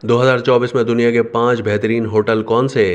2024 में दुनिया के 5 बेहतरीन होटल कौन से?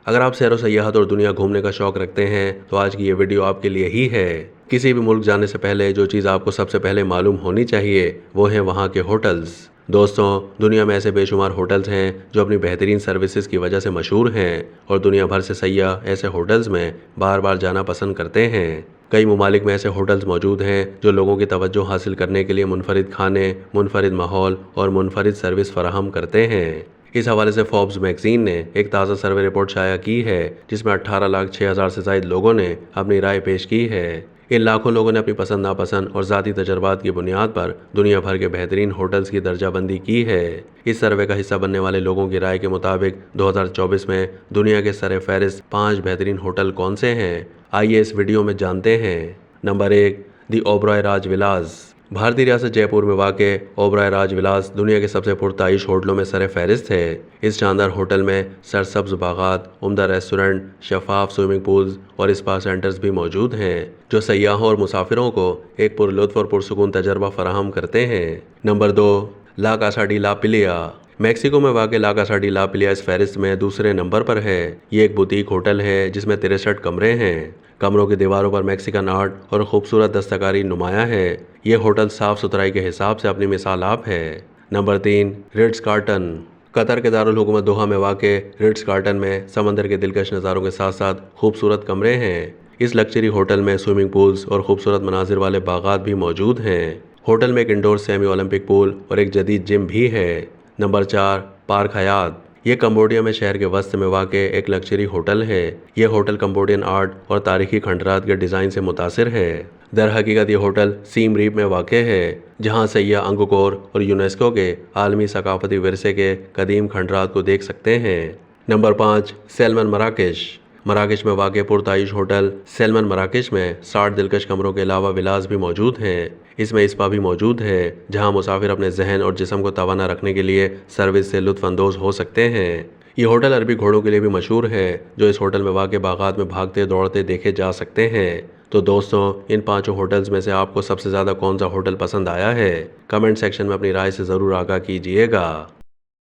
अगर आप सैर व सयाहत और दुनिया घूमने का शौक रखते हैं तो आज की ये वीडियो आपके लिए ही है। किसी भी मुल्क जाने से पहले जो चीज़ आपको सबसे पहले मालूम होनी चाहिए वो है वहाँ के होटल्स। दोस्तों, दुनिया में ऐसे बेशुमार होटल्स हैं जो अपनी बेहतरीन सर्विसेज की वजह से मशहूर हैं और दुनिया भर से सयाह ऐसे होटल्स में बार बार जाना पसंद करते हैं। कई ममालिक में ऐसे होटल्स मौजूद हैं जो लोगों की तवज्जो हासिल करने के लिए मुनफरिद खाने, मुनफरिद माहौल और मुनफरिद सर्विस फराहम करते हैं। इस हवाले से फोर्ब्स मैगजीन ने एक ताज़ा सर्वे रिपोर्ट शाया की है जिसमें 18,06,000 से ज़ायद लोगों ने अपनी राय पेश की है। इन लाखों लोगों ने अपनी पसंद नापसंद और ज़ाती तजर्बात की बुनियाद पर दुनिया भर के बेहतरीन होटल्स की दर्जाबंदी की है। इस सर्वे का हिस्सा बनने वाले लोगों की राय के मुताबिक 2024 में दुनिया के सर फहरिस्त 5 बेहतरीन होटल कौन से हैं, आइए इस वीडियो में जानते हैं। नंबर 1, दी ओबरॉय राज विलास। भारतीय रियासत जयपुर में वाक़ ओबरॉय राज विलास दुनिया के सबसे पुरताइश होटलों में सर फहरिस्त है। इस शानदार होटल में सरसब्ज बागात, उम्दा रेस्टोरेंट, शफाफ स्विमिंग पूल्स और स्पा सेंटर्स भी मौजूद हैं जो सयाहों और मुसाफिरों को एक पुरलुत्फ और पुरसुकून तजर्बा फराहम करते हैं। नंबर 2, ला कासा डी ला पिलिया। मेक्सिको में वाक़ ला कासा डी ला पिलिया इस फहरिस्त में दूसरे नंबर पर है। ये एक बुटीक होटल है जिसमें 63 कमरे हैं। कमरों की दीवारों पर मैक्सिकन आर्ट और खूबसूरत दस्तकारी नुमाया है। ये होटल साफ सुथराई के हिसाब से अपनी मिसाल आप है। Number 3, Ritz carton. कतर के दारुल हुकूमत दोहा में वाक़ रिट्स कार्टन में समंदर के दिलकश नज़ारों के साथ साथ खूबसूरत कमरे हैं। इस लग्जरी होटल में स्विमिंग पूल्स और खूबसूरत मनाजिर वाले बागात भी मौजूद हैं। होटल में एक इंडोर सेमी ओलंपिक पूल और एक जदीद जिम भी है। नंबर 4, पार्क हयात। ये कंबोडिया में शहर के वस्त में वाक़ एक लग्जरी होटल है। ये होटल कंबोडियन आर्ट और तारीखी खंडरात के डिज़ाइन से मुतासिर है। दर हकीकत ये होटल सीम रीप में वाक़ है जहाँ सयाह अंगकोर और यूनेस्को के आलमी सकाफती विरसे के कदीम खंडरात को देख सकते हैं। Number 5, salmon Marrakesh. मराकेश में वाक़ पुरताइश होटल सेल्मन मराकेश में 60 दिलकश कमरों के अलावा विलास भी मौजूद हैं। इसमें स्पा भी मौजूद है जहां मुसाफिर अपने जहन और जिस्म को तवाना रखने के लिए सर्विस से लुत्फ़ अंदोज़ हो सकते हैं। ये होटल अरबी घोड़ों के लिए भी मशहूर है जो इस होटल में वाक़ बागात में भागते दौड़ते देखे जा सकते हैं। तो दोस्तों, इन 5 होटल्स में से आपको सबसे ज़्यादा कौन सा होटल पसंद आया है? कमेंट सेक्शन में अपनी राय से ज़रूर आगाह कीजिएगा।